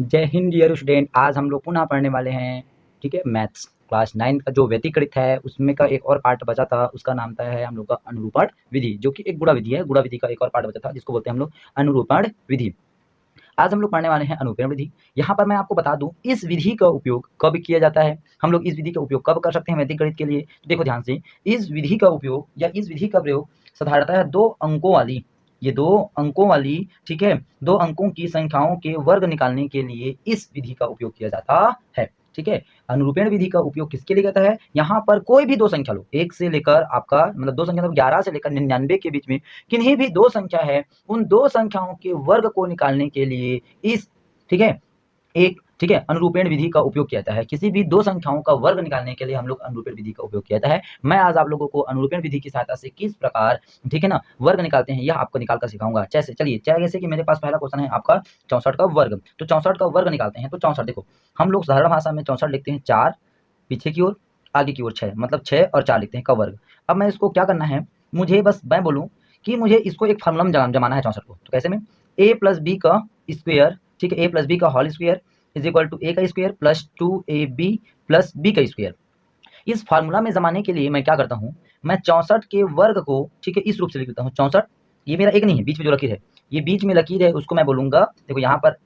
जय Hind dear student. आज हम लोग पुनः पढ़ने वाले हैं, ठीक है, मैथ्स क्लास 9 का जो व्यतिकलित है उसमें का एक और पार्ट बचा था। उसका नाम था है हम लोग का अनुरूपण विधि, जो कि एक गुणा विधि है। गुणा विधि का एक और पार्ट बचा था जिसको बोलते हैं हम लोग अनुरूपण विधि। आज हम लोग पढ़ने वाले हैं अनुरूपण विधि। यहाँ पर मैं आपको बता दूं इस विधि का उपयोग कब किया जाता है, हम लोग इस विधि का उपयोग कब कर सकते हैं व्यतिकलित के लिए। तो देखो ध्यान से, इस विधि का उपयोग या इस विधि का प्रयोग साधारणतः दो अंकों वाली, ये दो अंकों वाली, ठीक है, दो अंकों की संख्याओं के वर्ग निकालने के लिए इस विधि का उपयोग किया जाता है। ठीक है, अनुरूपण विधि का उपयोग किसके लिए करता है, यहाँ पर कोई भी दो संख्या लो, एक से लेकर आपका मतलब दो संख्या, मतलब 11 से लेकर 99 के बीच में किन्हीं भी दो संख्या है, उन दो संख्याओं के वर्ग को निकालने के लिए इस, ठीक है, एक, ठीक है, अनुरूपण विधि का उपयोग किया जाता है। किसी भी दो संख्याओं का वर्ग निकालने के लिए हम लोग अनुरूपण विधि का उपयोग किया जाता है। मैं आज आप लोगों को अनुरूपण विधि की सहायता से किस प्रकार, ठीक है ना, वर्ग निकालते हैं यह आपको निकाल कर सिखाऊंगा। जैसे चलिए, चाहे जैसे कि मेरे पास पहला क्वेश्चन है आपका 64 का वर्ग, तो 64 का वर्ग निकालते हैं। तो 64 देखो, हम लोग साधारण भाषा में 64 लिखते हैं 4 पीछे की ओर, आगे की ओर 6, मतलब 6 और 4 लिखते हैं का वर्ग। अब मैं इसको क्या करना है, मुझे बस मैं बोलूँ कि मुझे इसको एक फार्मूला में जमाना है 64 को। तो कैसे में, a प्लस बी का स्क्वायर, ठीक है, a प्लस बी का whole square is equal to A का square plus 2ab plus B का स्क्वायर। इस फार्मूला में जमाने के लिए मैं क्या करता हूँ, मैं 64 के वर्ग को, ठीक है, इस रूप से लिख देता हूँ। 64, ये मेरा एक नहीं है, बीच में जो लकीर है, ये बीच में लकीर है, उसको मैं बोलूंगा, देखो यहाँ पर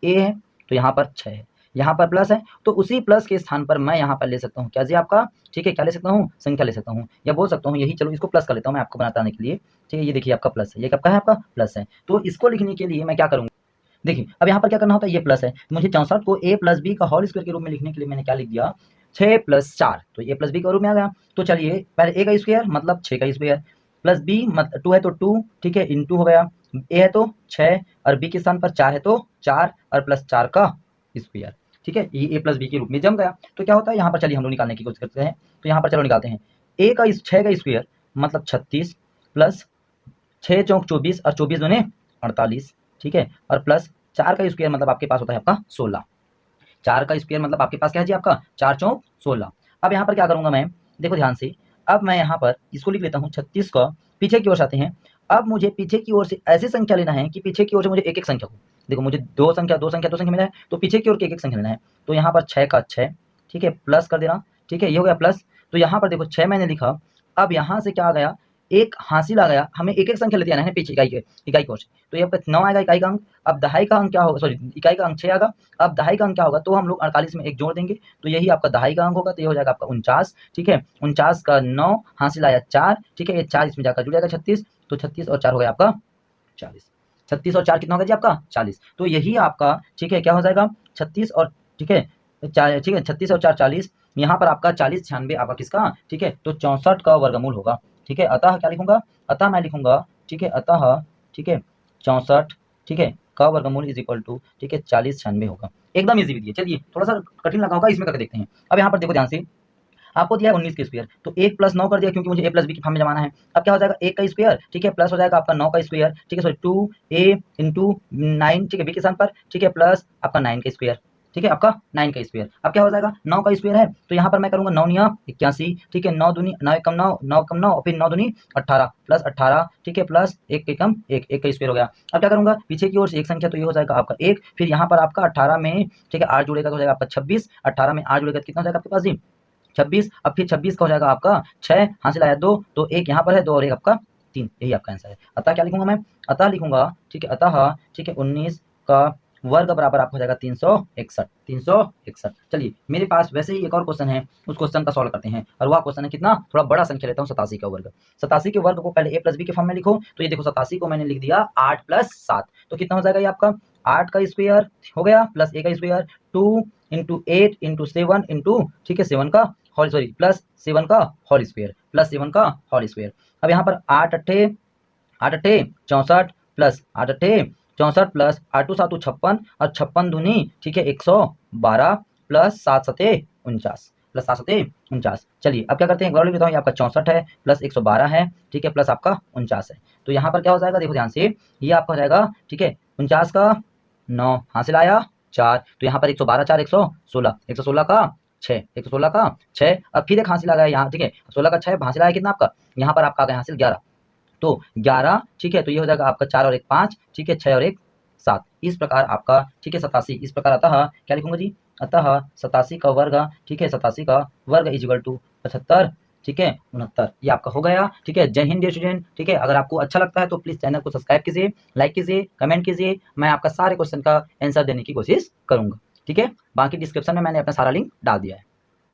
a है तो यहाँ पर 6 है, यहाँ पर प्लस है, तो उसी प्लस के स्थान पर मैं यहाँ पर ले सकता हूँ क्या जी आपका, ठीक है, क्या ले सकता हूँ, संख्या ले सकता हूँ, या बोल सकता हूँ यही, चलो इसको प्लस कर लेता हूँ मैं आपको बताने के लिए। ठीक है, ये देखिए आपका प्लस है, ये कब का है आपका प्लस है। तो इसको लिखने के लिए मैं क्या करूँगा, देखिए अब यहाँ पर क्या करना होता है, ये प्लस है, तो मुझे 64 को a प्लस बी का होल स्क्वायर के रूप में लिखने के लिए मैंने क्या लिख दिया, 6 प्लस 4, तो a प्लस बी का रूप में आ गया। तो चलिए पहले a का स्क्वायर मतलब 6 का स्क्वायर, प्लस b मतलब 2 है तो 2, ठीक है, इंटू हो गया, a है तो 6 और b के स्थान पर 4 है तो 4 और प्लस 4 का स्क्वायर, ठीक है, ये a प्लस बी के रूप में जम गया। तो क्या होता है यहाँ पर, चलिए हम लोग निकालने की कोशिश करते हैं। तो यहाँ पर चलो निकालते हैं, a का 6 का स्क्वायर मतलब 36 प्लस 6 चौक 24 और 24 दूने 48, ठीक है, और प्लस 4 का स्क्वायर मतलब आपके पास होता है आपका 16। 4 का स्क्वायर मतलब आपके पास क्या है जी आपका 4 चौक 16। अब यहाँ पर क्या करूंगा मैं, देखो ध्यान से, अब मैं यहाँ पर इसको लिख लेता हूँ 36 का, पीछे की ओर आते हैं। अब मुझे पीछे की ओर से ऐसी संख्या लेना है कि पीछे की ओर से मुझे एक एक संख्या को, देखो मुझे दो संख्या दो संख्या दो संख्या मिला है, तो पीछे की ओर की एक एक संख्या लेना है। तो यहाँ पर 6 का 6, ठीक है, प्लस कर देना, ठीक है, ये हो गया प्लस। तो यहाँ पर देखो 6 मैंने लिखा, अब यहाँ से क्या आ गया, एक हासिल आ गया, हमें एक एक संख्या लेते आना है पीछे इकाई के, इकाई की ओर से। तो ये 9 आएगा इकाई का अंक, अब दहाई का अंक क्या होगा, सॉरी इकाई का अंक 6 आएगा, अब दहाई का अंक क्या होगा, तो हम लोग 48 में एक जोड़ देंगे, तो यही आपका दहाई का अंक होगा, तो ये हो जाएगा आपका 49, ठीक है, 49 का 9 हासिल आया 4, ठीक है, ये 4 इसमें जाकर जुड़ जाएगा 36, तो 36 और 4 हो गया आपका 40। 36 और 4 कितना होगा जी आपका 40। तो यही आपका, ठीक है, क्या हो जाएगा 36 और, ठीक है, 4, ठीक है, 36 और 4 40, यहाँ पर आपका 40 96 आपका किसका, ठीक है, तो 64 का वर्गमूल होगा। ठीक है, अतः क्या लिखूंगा, अतः मैं लिखूंगा, ठीक है, अतः, ठीक है, 64, ठीक है, का वर्गमूल इज इक्वल टू, ठीक है, 40 96 होगा। एकदम इजी विधि है। चलिए थोड़ा सा कठिन लगा होगा, इसमें करके देखते हैं। अब यहाँ पर देखो ध्यान से, आपको दिया है 19 के स्क्वायर, तो 1 प्लस 9 कर दिया क्योंकि मुझे a प्लस बी की फॉर्म में जमाना है। अब क्या हो जाएगा 1 का स्क्वायर, ठीक है, प्लस हो जाएगा आपका 9 का स्क्वायर, ठीक है, सॉरी 2a इंटू 9, ठीक है, b के स्थान पर, ठीक है, प्लस आपका 9 का स्क्वायर, ठीक है, आपका 9 का स्क्वायर। अब क्या हो जाएगा 9 का स्क्वायर है, तो यहाँ पर मैं करूंगा 9 निया 81, ठीक है, 9 दूनी 9 एकम 9, 9 कम 9 और फिर 9 दूनी 18 प्लस 18, ठीक है, प्लस 1 एकम 1, 1 का स्क्वायर हो गया। अब क्या करूंगा पीछे की ओर से एक संख्या, तो ये हो जाएगा आपका 1, फिर यहाँ पर आपका 18 में, ठीक है, 8 जुड़ेगा तो हो जाएगा आपका 26, 18 में 8 जुड़ेगा तो कितना हो जाएगा आपके पास जी 26। अब फिर 26 का हो जाएगा आपका 6 हासिल आया 2, तो एक यहाँ पर है 2 और एक आपका 3, यही आपका आंसर है। अतः क्या लिखूंगा मैं, अतः लिखूंगा, ठीक है, अतः, ठीक है, 19 का वर्ग बराबर आपको हो जाएगा 361, 361। चलिए मेरे पास वैसे ही एक और क्वेश्चन है, उस क्वेश्चन का सॉल्व करते हैं, और वह क्वेश्चन है कितना, थोड़ा बड़ा संख्या लेता हूँ 87 का वर्ग। 87 के वर्ग को पहले a प्लस बी के फॉर्म में लिखो, तो ये देखो 87 को मैंने लिख दिया 8 प्लस 7, तो कितना हो जाएगा ये आपका 8 का स्क्वायर हो गया प्लस a का स्क्वायर 2 इंटू 8 इंटू 7 इंटू, ठीक है, 7 का होल, सॉरी प्लस 7 का होल स्क्वायर, प्लस 7 का होल स्क्वायर। अब यहाँ पर 8 अट्ठे 64 प्लस 8 अट्ठे 64 प्लस 8 7 56 और 56 दूनी, ठीक है, 112 प्लस 7 सते 49, प्लस 7 सते 49। चलिए अब क्या करते हैं, एक बार लिख देता हूँ, ये आपका 64 है प्लस 112 है, ठीक है, प्लस आपका 49 है। तो यहाँ पर क्या हो जाएगा, देखो ध्यान से, ये आपका हो जाएगा, ठीक है, 49 का 9 हासिल आया 4, तो यहाँ पर 112 4 116, 116 का 6, 116 का 6, अब फिर एक हासिल आ गया यहाँ, ठीक है, 16 का 6 हासिल आया कितना आपका, यहाँ पर आपका आ गया हासिल 11, तो 11, ठीक है, तो ये हो जाएगा आपका 4 और 1 5, ठीक है, 6 और 1 7 इस प्रकार आपका, ठीक है, 87 इस प्रकार अतः क्या लिखूंगा जी, अतः 87 का वर्ग, ठीक है, 87 का वर्ग इज इक्वल टू 75, ठीक है, 69, ये आपका हो गया। ठीक है, जय हिंद डियर स्टूडेंट। ठीक है, अगर आपको अच्छा लगता है तो प्लीज चैनल को सब्सक्राइब कीजिए, लाइक कीजिए, कमेंट कीजिए, मैं आपका सारे क्वेश्चन का आंसर देने की कोशिश करूंगा। ठीक है, बाकी डिस्क्रिप्शन में मैंने अपना सारा लिंक डाल दिया है।